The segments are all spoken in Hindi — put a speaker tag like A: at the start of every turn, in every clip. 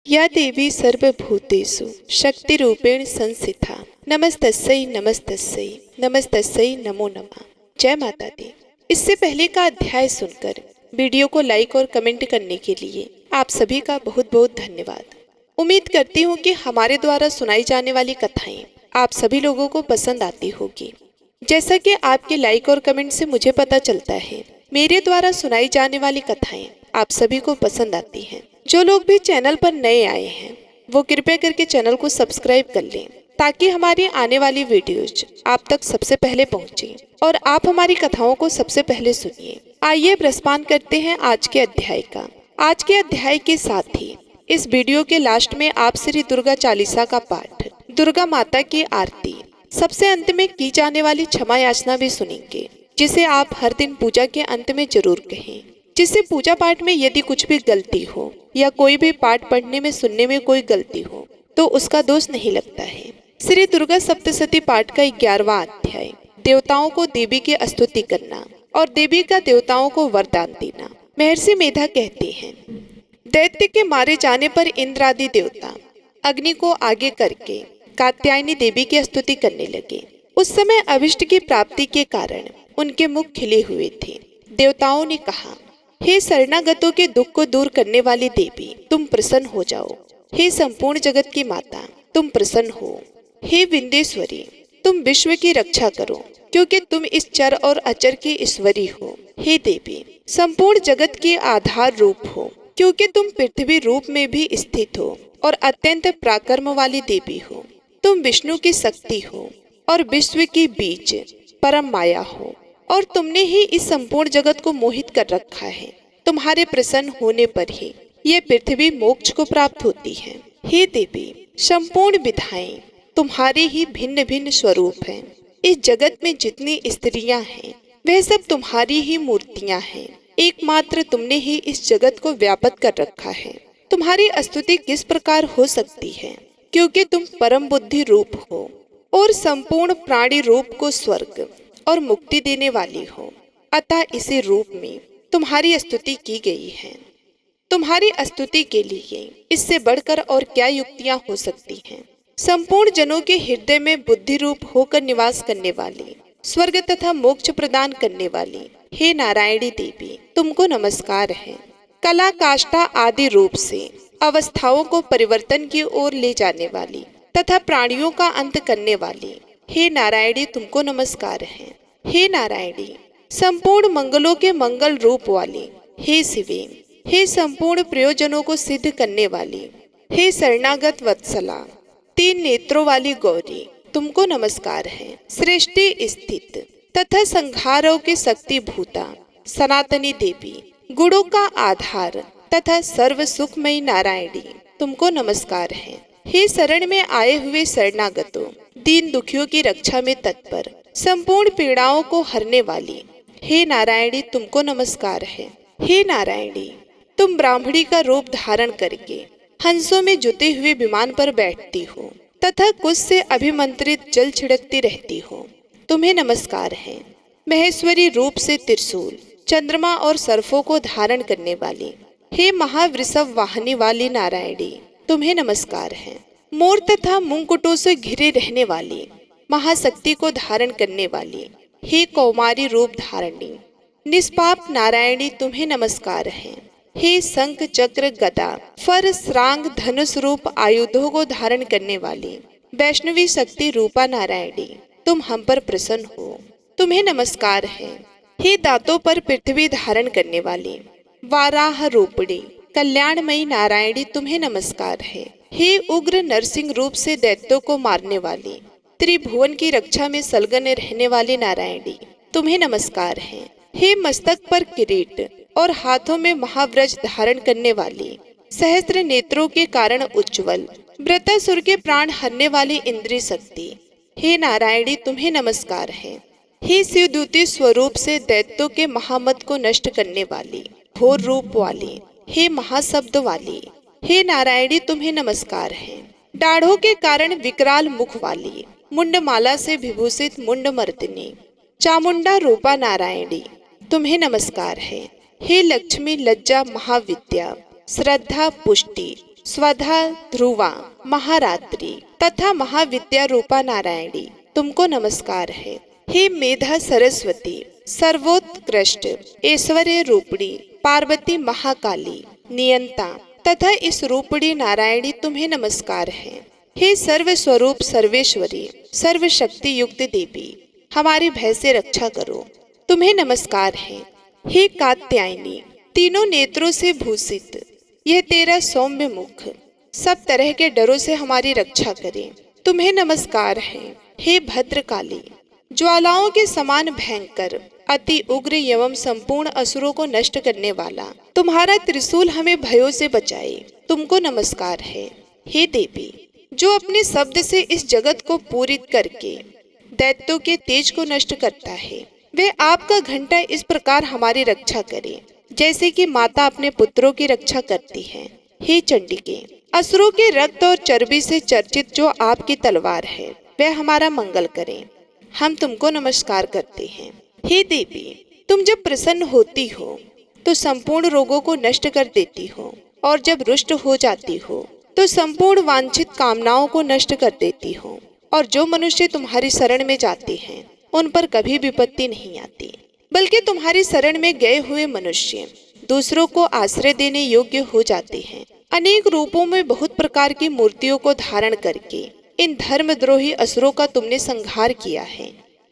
A: या देवी सर्वभूतेषु शक्तिरूपेण संस्थिता नमस्तस्यै नमस्तस्यै नमस्तस्यै नमो नमः। जय माता दी। इससे पहले का अध्याय सुनकर वीडियो को लाइक और कमेंट करने के लिए आप सभी का बहुत बहुत धन्यवाद। उम्मीद करती हूँ कि हमारे द्वारा सुनाई जाने वाली कथाएं आप सभी लोगों को पसंद आती होगी। जैसा कि आपके लाइक और कमेंट से मुझे पता चलता है, मेरे द्वारा सुनाई जाने वाली कथाएं आप सभी को पसंद आती हैं। जो लोग भी चैनल पर नए आए हैं वो कृपया करके चैनल को सब्सक्राइब कर लें ताकि हमारी आने वाली वीडियोज आप तक सबसे पहले पहुंचे और आप हमारी कथाओं को सबसे पहले सुनिए। आइए प्रस्थान करते हैं आज के अध्याय का। आज के अध्याय के साथ ही इस वीडियो के लास्ट में आप श्री दुर्गा चालीसा का पाठ, दुर्गा माता की आरती, सबसे अंत में की जाने वाली क्षमा याचना भी सुनेंगे, जिसे आप हर दिन पूजा के अंत में जरूर कहें। जिससे पूजा पाठ में यदि कुछ भी गलती हो या कोई भी पाठ पढ़ने में सुनने में कोई गलती हो तो उसका दोष नहीं लगता है। श्री दुर्गा सप्तशती पाठ का 11वां अध्याय, देवताओं को देवी की स्तुति करना और देवी का देवताओं को वरदान देना। महर्षि मेधा कहते हैं, दैत्य के मारे जाने पर इंद्र आदि देवता अग्नि को आगे करके कात्यायनी देवी की स्तुति करने लगे। उस समय अभिष्ट की प्राप्ति के कारण उनके मुख खिले हुए थे। देवताओं ने कहा, हे शरणागतों के दुख को दूर करने वाली देवी, तुम प्रसन्न हो जाओ। हे संपूर्ण जगत की माता, तुम प्रसन्न हो। हे विंध्येश्वरी, तुम विश्व की रक्षा करो, क्योंकि तुम इस चर और अचर की ईश्वरी हो। हे देवी, संपूर्ण जगत के आधार रूप हो, क्योंकि तुम पृथ्वी रूप में भी स्थित हो और अत्यंत पराक्रम वाली देवी हो। तुम विष्णु की शक्ति हो और विश्व की बीज परम माया हो और तुमने ही इस संपूर्ण जगत को मोहित कर रखा है। तुम्हारे प्रसन्न होने पर ही ये पृथ्वी मोक्ष को प्राप्त होती है। हे देवी, संपूर्ण विधाएं तुम्हारे ही भिन्न भिन्न स्वरूप हैं। इस जगत में जितनी स्त्रियां हैं वह सब तुम्हारी ही मूर्तियां हैं। एकमात्र तुमने ही इस जगत को व्याप्त कर रखा है। तुम्हारी स्तुति किस प्रकार हो सकती है, क्योंकि तुम परम बुद्धि रूप हो और संपूर्ण प्राणी रूप को स्वर्ग और मुक्ति देने वाली हो। अतः इसी रूप में तुम्हारी स्तुति की गई है। तुम्हारी स्तुति के लिए इससे बढ़कर और क्या युक्तियां हो सकती हैं। संपूर्ण जनों के हृदय में बुद्धि रूप होकर निवास करने वाली, स्वर्ग तथा मोक्ष प्रदान करने वाली, हे नारायणी देवी, तुमको नमस्कार है। कला काष्ठा आदि रूप से अवस्थाओं को परिवर्तन की ओर ले जाने वाली तथा प्राणियों का अंत करने वाली, हे नारायणी, तुमको नमस्कार है। हे नारायणी, संपूर्ण मंगलों के मंगल रूप वाली, हे शिवे, हे संपूर्ण प्रयोजनों को सिद्ध करने वाली, हे शरणागत वत्सला, 3 नेत्रों वाली गौरी, तुमको नमस्कार है। सृष्टि स्थित तथा संहारों के शक्ति भूता सनातनी देवी, गुणों का आधार तथा सर्व सुखमयी नारायणी, तुमको नमस्कार है। हे शरण में आए हुए शरणागतों, दीन दुखियों की रक्षा में तत्पर, संपूर्ण पीड़ाओं को हरने वाली, हे नारायणी, तुमको नमस्कार है। हे नारायणी, तुम ब्राह्मणी का रूप धारण करके हंसों में जुते हुए विमान पर बैठती हो तथा कुछ से अभिमंत्रित जल छिड़कती रहती हो, तुम्हें नमस्कार है। महेश्वरी रूप से त्रिशूल, चंद्रमा और सर्फों को धारण करने वाली, हे महावृषभ वाहनी वाली नारायणी, तुम्हें नमस्कार है। मोर तथा मुंकुटों से घिरे रहने वाली, महाशक्ति को धारण करने वाली, हे कौमारी रूप धारणी, निष्पाप नारायणी, तुम्हें नमस्कार है। हे शंख चक्र गदा फर श्रांग धनुष रूप आयुधों को धारण करने वाली, वैष्णवी शक्ति रूपा नारायणी, तुम हम पर प्रसन्न हो, तुम्हें नमस्कार है। हे दांतों पर पृथ्वी धारण करने वाली, वाराह रूपिणी कल्याणमयी नारायणी, तुम्हें नमस्कार है। हे उग्र नरसिंह रूप से दैत्यों को मारने वाली, त्रिभुवन की रक्षा में संलग्न रहने वाली नारायणी, तुम्हें नमस्कार है। हे मस्तक पर किरीट और हाथों में महाव्रज धारण करने वाली, सहस्त्र नेत्रों के कारण उज्ज्वल, वृत्रासुर के प्राण हरने वाली इंद्रिय शक्ति, हे नारायणी, तुम्हें नमस्कार है। हे शिवदूती स्वरूप से दैत्यों के महामद को नष्ट करने वाली, घोर रूप वाली, हे महाशब्द वाली, हे नारायणी, तुम्हें नमस्कार है। दाढ़ों के कारण विकराल मुख वाली, मुंडमाला से विभूषित मुंडमर्दिनी, चामुंडा रूपा नारायणी, तुम्हें नमस्कार है। हे लक्ष्मी लज्जा महाविद्या, श्रद्धा पुष्टि, स्वधा, ध्रुवा, महारात्रि तथा महाविद्या रूपा नारायणी तुमको नमस्कार है। हे मेधा सरस्वती, सर्वोत्कृष्ट ऐश्वर्य रूपणी पार्वती महाकाली नियंता तथा इस रूपणी नारायणी तुम्हें नमस्कार है। हे सर्व स्वरूप सर्वेश्वरी सर्वशक्ति युक्त देवी, हमारी भय से रक्षा करो, तुम्हें नमस्कार है। हे कात्यायनी, तीनों नेत्रों से भूषित यह तेरा सौम्य मुख सब तरह के डरों से हमारी रक्षा करे, तुम्हें नमस्कार है। हे भद्रकाली, ज्वालाओं के समान भयंकर अति उग्र एवं संपूर्ण असुरों को नष्ट करने वाला तुम्हारा त्रिशूल हमें भयों से बचाए, तुमको नमस्कार है। हे देवी, जो अपने शब्द से इस जगत को पूरित करके दैत्यों के तेज को नष्ट करता है, वे आपका घंटा इस प्रकार हमारी रक्षा करे जैसे कि माता अपने पुत्रों की रक्षा करती है। हे चंडिके, असुरों के रक्त और चर्बी से चर्चित जो आपकी तलवार है वह हमारा मंगल करे, हम तुमको नमस्कार करते हैं। हे देवी, तुम जब प्रसन्न होती हो तो संपूर्ण रोगों को नष्ट कर देती हो और जब रुष्ट हो जाती हो तो संपूर्ण वांछित कामनाओं को नष्ट कर देती हो, और जो मनुष्य तुम्हारी शरण में जाते हैं उन पर कभी विपत्ति नहीं आती, बल्कि तुम्हारी शरण में गए हुए मनुष्य दूसरों को आश्रय देने योग्य हो जाते हैं। अनेक रूपों में बहुत प्रकार की मूर्तियों को धारण करके इन धर्मद्रोही असुरों का तुमने संहार किया है।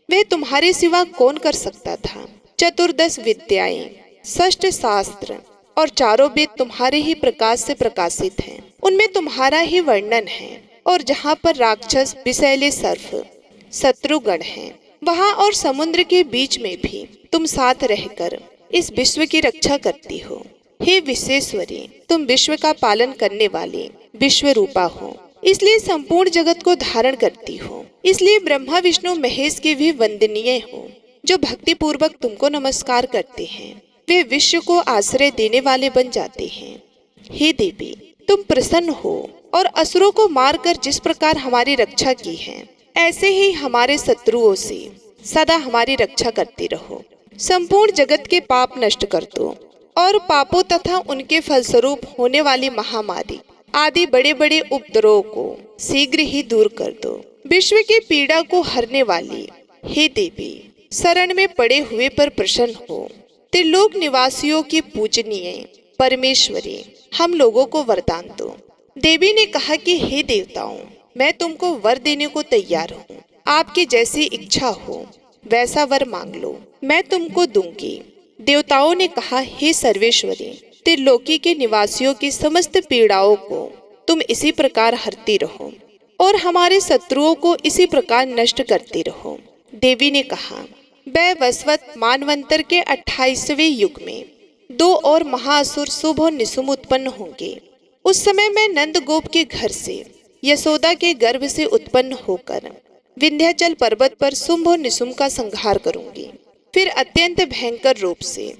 A: वे तुम्हारे सिवा कौन कर सकता था। चतुर्दश विद्याएं, षष्ठ शास्त्र और चारों वेद तुम्हारे ही प्रकाश से प्रकाशित हैं, उनमें तुम्हारा ही वर्णन है। और जहाँ पर राक्षस विषैले सर्प शत्रुगण हैं, वहाँ और समुद्र के बीच में भी तुम साथ रहकर इस विश्व की रक्षा करती हो। हे विश्वेश्वरी, तुम विश्व का पालन करने वाले विश्व रूपा हो, इसलिए संपूर्ण जगत को धारण करती हो। इसलिए ब्रह्मा विष्णु महेश के भी वंदनीय हो। जो भक्ति पूर्वक तुमको नमस्कार करते हैं वे विश्व को आश्रय देने वाले बन जाते हैं। हे देवी, तुम प्रसन्न हो और असुरों को मारकर जिस प्रकार हमारी रक्षा की है, ऐसे ही हमारे शत्रुओं से सदा हमारी रक्षा करती रहो। संपूर्ण जगत के पाप नष्ट कर दो और पापों तथा उनके फलस्वरूप होने वाली महामारी आदि बड़े बड़े उपद्रवों को शीघ्र ही दूर कर दो। विश्व की पीड़ा को हरने वाली हे देवी, शरण में पड़े हुए पर प्रसन्न हो। त्रिलोक निवासियों की पूजनीय परमेश्वरी, हम लोगों को वरदान दो। देवी ने कहा कि हे देवताओं, मैं तुमको वर देने को तैयार हूँ, आपकी जैसी इच्छा हो वैसा वर मांग लो, मैं तुमको दूंगी। देवताओं ने कहा, हे सर्वेश्वरी, त्रिलोकी के निवासियों की समस्त पीड़ाओं को तुम इसी प्रकार हरती रहो और हमारे शत्रुओं को इसी प्रकार नष्ट करती रहो। देवी ने कहा, वैवस्वत मानवंतर के 28वें युग में 2 और महाअसुर शुभ और निशुम्भ उत्पन्न होंगे। उस समय मैं नंद गोप के घर से यशोदा के गर्भ से उत्पन्न होकर विंध्याचल पर्वत पर शुंभ और निशुम्भ का संहार करूंगी। फिर अत्यंत भयंकर रूप से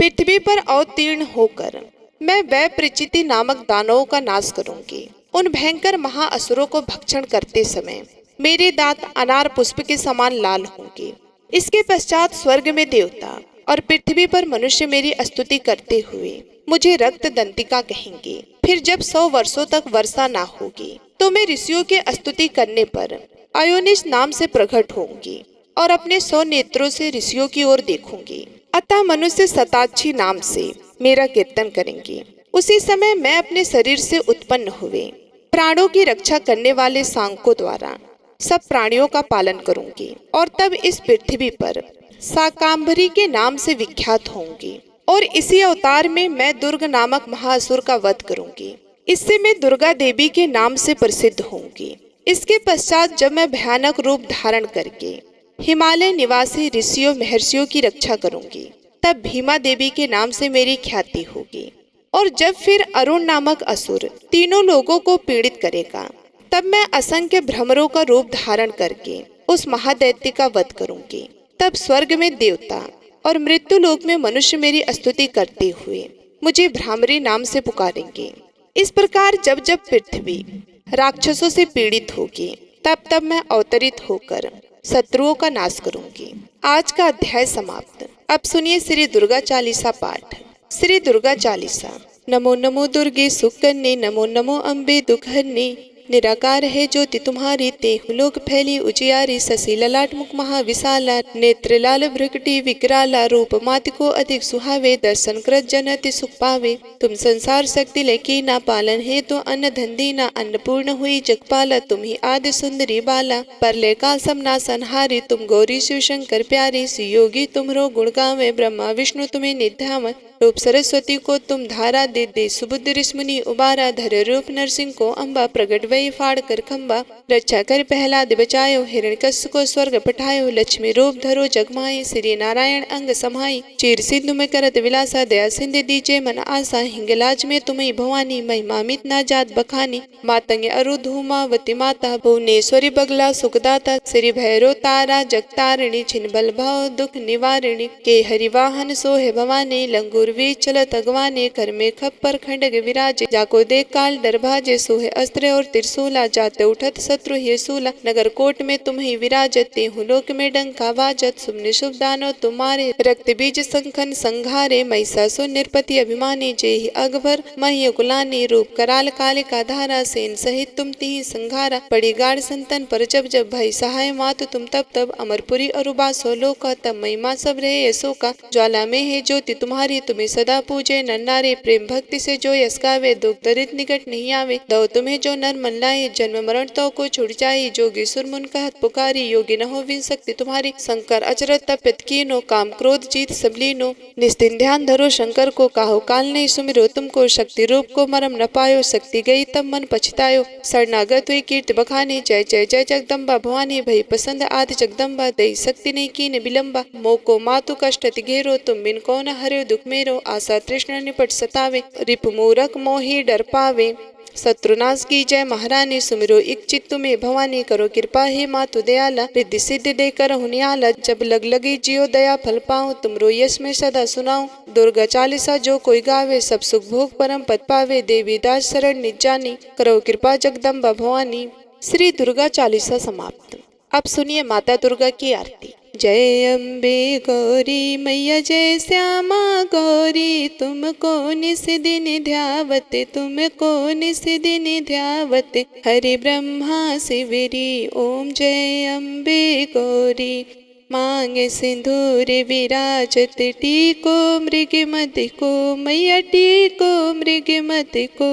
A: पृथ्वी पर अवतीर्ण होकर मैं वैप्रचिति नामक दानवों का नाश करूंगी। उन भयंकर महाअसुरों को भक्षण करते समय मेरे दांत अनार पुष्प के समान लाल होंगे। इसके पश्चात स्वर्ग में देवता और पृथ्वी पर मनुष्य मेरी स्तुति करते हुए मुझे रक्त दंतिका कहेंगे। फिर जब 100 वर्षों तक वर्षा ना होगी तो मैं ऋषियों के स्तुति करने पर अयोनिस नाम से प्रकट होंगी और अपने 100 नेत्रों से ऋषियों की ओर देखूंगी। अतः मनुष्य शताक्षी नाम से मेरा कीर्तन करेंगे। उसी समय मैं अपने शरीर से उत्पन्न हुए प्राणों की रक्षा करने वाले सांकों द्वारा सब प्राणियों का पालन करूंगी और तब इस पृथ्वी पर शाकांभरी के नाम से विख्यात होंगी। और इसी अवतार में मैं दुर्ग नामक महाअसुर का वध करूंगी। इससे मैं दुर्गा देवी के नाम से प्रसिद्ध होंगी। इसके पश्चात जब मैं भयानक रूप धारण करके हिमालय निवासी ऋषियों महर्षियों की रक्षा करूंगी, तब भीमा देवी के नाम से मेरी ख्याति होगी। और जब फिर अरुण नामक असुर तीनों लोगों को पीड़ित करेगा, तब मैं असंख्य भ्रमरों का रूप धारण करके उस महादैत्य का वध करूंगी। तब स्वर्ग में देवता और मृत्यु लोक में मनुष्य मेरी स्तुति करते हुए मुझे भ्रामरी नाम से पुकारेंगे। इस प्रकार जब जब पृथ्वी राक्षसों से पीड़ित होगी, तब तब मैं अवतरित होकर शत्रुओं का नाश करूंगी। आज का अध्याय समाप्त। अब सुनिए श्री दुर्गा चालीसा पाठ। श्री दुर्गा चालीसा नमो नमो दुर्गे सुकन्ये, नमो नमो अम्बे दुखहरने। निराकार है ज्योति तुम्हारी, तेहु लोक फैली उजियारी। शशि ललाट मुख महाविशाला, नेत्र लाल भ्रकटी विकराला। रूप माति को अधिक सुहावे, दर्शन कृत जन अति सुख पावे। तुम संसार शक्ति लेकी ना, पालन है तो अन्न धन दीना। अन्नपूर्ण हुई जगपाला, तुम ही आदि सुंदरी बाला। परले काल सब नासनहारी, तुम गौरी शिव शंकर प्यारी। सुयोगी तुम्हरो गुण गावे, ब्रह्मा विष्णु तुम्हें निधावन। रूप सरस्वती को तुम धारा, दे सुबुद्ध ऋषिमुनि उबारा। धर रूप नरसिंह को अम्बा, प्रगट वही फाड़ कर खम्बा। रक्षा कर प्रहलाद बचायो, हिरण्यकश्यप को स्वर्ग पठायो। लक्ष्मी रूप धरो जगमाई, श्री नारायण अंग समाई। चीर सिंधु में करत विलासा, दया सिंधु दीजे मन आशा। हिंगलाज में तुम्हें भवानी, महिमा मित ना जात बखानी। मातंग अरु धूमावती माता, भुवनेश्वरी बगला सुखदाता। श्री भैरव तारा जगतारिणी, छिन बल भाव दुख निवारिणी। के हरिवाहन सोहे भवानी, लंगूर वी चलत अगवाने। कर में खप्पर खंडग विराजे, जाको देख काल डर भाजे। सोहे अस्त्र और त्रिशूला, जाते उठत शत्रु ही सूला। नगर कोट में तुम ही विराजत, तेहु लोक में डंका बाजत। शुभ निशुभ दानव तुम्हारे, रक्त बीज संखन संघारे। महिषासुर निरपति अभिमानी, जेहि अकबर मह्य कुलानी। रूप कराल कालिका धारा, सेन सहित तुम तिहि संघारा। पड़ी गाढ़ संतन पर जब जब, भई सहाय मातु तुम तब तब। अमरपुरी अरुबासो लोका, तब महिमा सब रहे अशोका। ज्वाला में है ज्योति तुम्हारी, तुम्हें सदा पूजे नर नारी। प्रेम भक्ति से जो यश गावे, दुख दरिद्र निकट नहीं आवे। दो तुम्हें जो नर मन लाए, जन्म मरण तो को छुड़ जाए। जोगी सुर मुन कहत पुकारी, योगी न हो विन शक्ति तुम्हारी। शंकर अचरज तपित कीनो, काम क्रोध जीत सब लीनो। निस्दिन ध्यान धरो शंकर को, काहू काल नहीं सुमिरो तुमको। शक्ति रूप को मरम न पायो, शक्ति गई तब मन पछतायो। शरणागत हुई कीर्ति बखानी, जय जय जय जगदम्बा भवानी। भई पसंद आदि जगदम्बा, दई शक्ति नहीं कीन विलम्बा। मोको मातु कष्ट अति घेरो, तुम बिन कौन हरे दुख मेरो। आशा तृष्णा निपट सतावे, रिपु मूरख मोहि डर पावे। शत्रुनाश की जय महारानी, सुमिरो इक चित्त में भवानी। करो कृपा हे मातु दयाला, रिद्धि सिद्धि दे कर हुनियाला। जब लग लगी जियो दया फल पाऊं, तुमरो यश में सदा सुनाऊं। दुर्गा चालीसा जो कोई गावे, सब सुख भोग परम पद पावे। देवी दास शरण निज जानी, करो कृपा जगदम्बा भवानी। श्री दुर्गा चालीसा समाप्त। अब सुनिए माता दुर्गा की आरती। जय अम्बे गौरी मैया, जय श्यामा गौरी। तुमको निस दिन ध्यावत, तुमको निस दिन ध्यावत। हरि ब्रह्मा शिवरी, ओम जय अम्बे गौरी। मांगे सिंदूर विराजत, टीको मृग मद को। मैया टीको मृग मद को।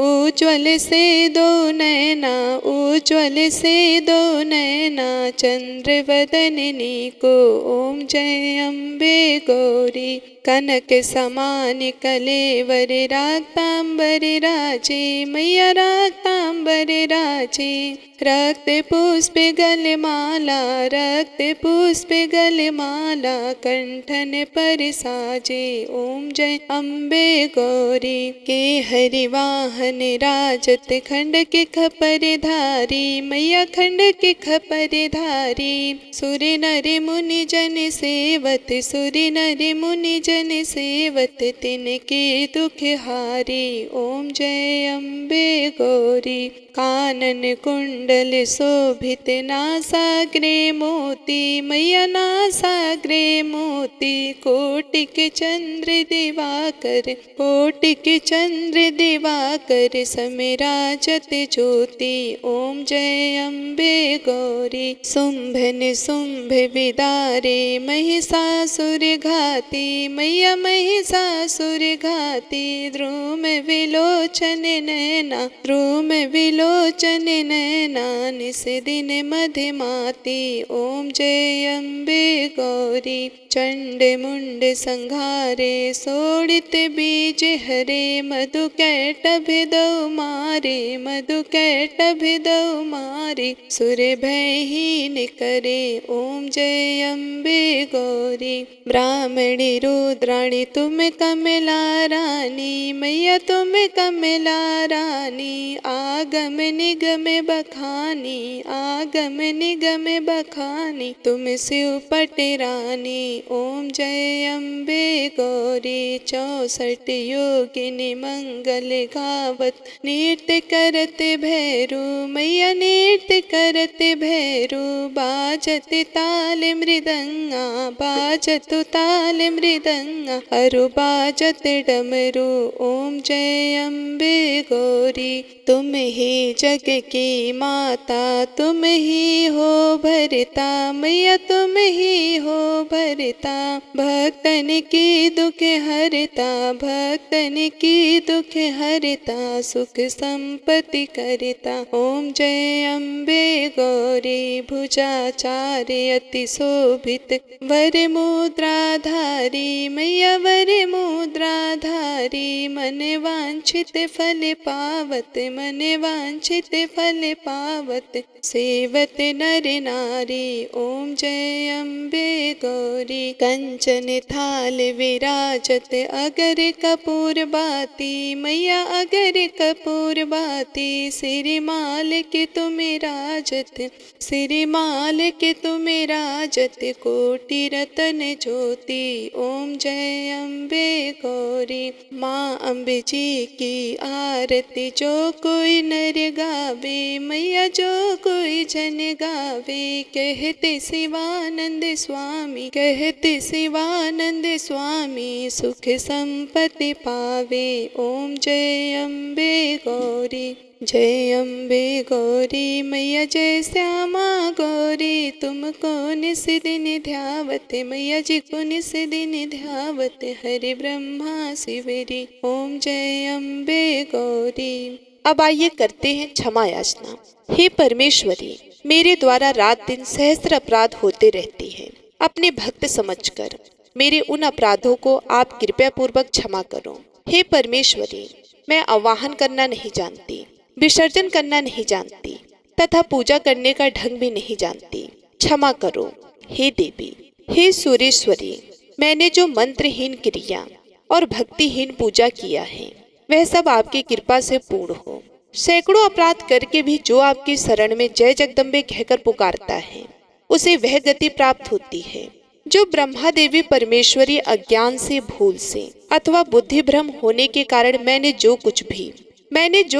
A: उज्ज्वल से दो नैना, उज्ज्वल से दो नैना। चंद्र वदननी को, ओम जय अम्बे गौरी। कनक समान कलेवर, राक्तांबर राजे। मैया राक्तांबर राजे। रक्त पुष्प गलमाला, रक्त पुष्प गलमाला। कंठन पर साजे, ओम जय अम्बे गौरी। के हरिवाहन राजत, खंड के खपर धारी। मैया खंड के खपर धारी। सुर नर मुनि जन सेवत, सुर नर मुनि जन सेवत। तिनके दुख हारी, ओम जय अम्बे गौरी। कानन कुंडल शोभित, नासाग्रे मोती। मैया नासाग्रे मोती। कोटिक चंद्र दिवाकर, कोटिक चंद्र दिवाकर। समिराजत ज्योति, ओम जय अम्बे गौरी। शुंभ निशुंभ विदारे, महिषासुर घाती। मैया महिषासुर घाती। द्रुम विलोचन नैना, द्रुम विलोचन नैना। निस दिन मधुमाती, ओम जय अम्बे गौरी। चंड मुंड संघारे, सोडित बीज हरे। मधु कैटभ दो मारे, मधु कैटभ दो मारे। सुर भयहीन करे, ओम जय अम्बे गौरी। ब्राह्मणी रुद्राणी, तुम कमला रानी। मैया तुम कमला रानी। आगम निगम बखानी, आगम निगम बखानी, तुम शिव पट रानी। ओम जय अम्बे गौरी, 64 योगिनी मंगल गावत, नृत्य करत भैरू मैया नृत्य करत भैरू। बाजत ताल मृदंगा, बाजत ताल मृदंगा, अरु बाजत डमरू। ओम जय अम्बे गौरी, तुम ही जग की माता, तुम ही हो भरता मैया, तुम ही हो भरता। भक्तन की दुख हरता, भक्तन की दुख हरता, सुख संपत्ति करता। ओम जय अम्बे गौरी, भुजाचार्य अति शोभित, वर मुद्राधारी मैया वर मुद्राधारी। मन वांछित फल पावत, मन वांछित फल पावत, सेवत नर नारी। ओम जय अम्बे गौरी, कंचन थाल विराजत, अगर कपूर बाती मैया अगर कपूर बाती। सिरिमाल के तुम राजत, सिरिमाल के तुम राजत, कोटि रतन ज्योति। ओम जय अम्बे गौरी, माँ अम्बे जी की आरती, जो कोई नर गावे मैया जो कोई जन गावे। कहते शिवानंद स्वामी, कहते शिवानंद स्वामी, सुख संपत्ति पावे। ओम जय अम्बे गौरी, जय अम्बे गौरी मैया जय श्यामा गौरी। तुमको निस दिन ध्यावत मैया जी को निस दिन ध्यावत, हरि ब्रह्मा शिवरी। ओम जय अम्बे गौरी। अब आइए करते हैं क्षमा याचना। हे परमेश्वरी, मेरे द्वारा रात दिन सहस्त्र अपराध होते रहते हैं। अपने भक्त समझकर मेरे उन अपराधों को आप कृपया पूर्वक क्षमा करो। हे परमेश्वरी, मैं आवाहन करना नहीं जानती, विसर्जन करना नहीं जानती तथा पूजा करने का ढंग भी नहीं जानती। क्षमा करो हे देवी। हे सूर्येश्वरी, मैंने जो मंत्रहीन क्रिया और भक्तिहीन पूजा किया है वह सब आपकी कृपा से पूर्ण हो। सैकड़ों अपराध करके भी जो आपकी शरण में जय जगदम्बे कहकर पुकारता है उसे वह गति प्राप्त होती है जो ब्रह्मा देवी परमेश्वरी अज्ञान से, भूल से अथवा बुद्धि भ्रम होने के कारण मैंने जो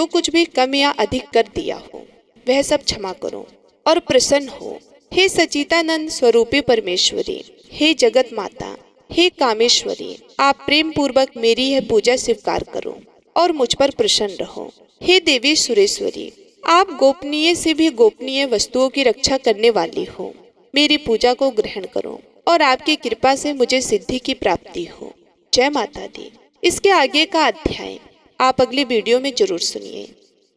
A: कुछ भी कम या अधिक कर दिया हो वह सब क्षमा करो और प्रसन्न हो। हे सचितानंद स्वरूपी परमेश्वरी, हे जगत माता, हे कामेश्वरी, आप प्रेम पूर्वक मेरी यह पूजा स्वीकार करो और मुझ पर प्रसन्न रहो। हे देवी सुरेश्वरी, आप गोपनीय से भी गोपनीय वस्तुओं की रक्षा करने वाली हो। मेरी पूजा को ग्रहण करो और आपकी कृपा से मुझे सिद्धि की प्राप्ति हो। जय माता दी। इसके आगे का अध्याय आप अगली वीडियो में जरूर सुनिए।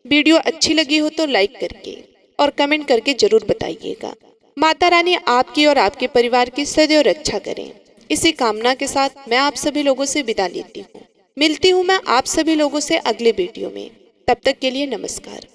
A: वीडियो अच्छी लगी हो तो लाइक करके और कमेंट करके जरूर बताइएगा। माता रानी आपकी और आपके परिवार की सदैव रक्षा करें। इसी कामना के साथ मैं आप सभी लोगों से विदा लेती हूँ। मिलती हूँ मैं आप सभी लोगों से अगले वीडियो में। तब तक के लिए नमस्कार।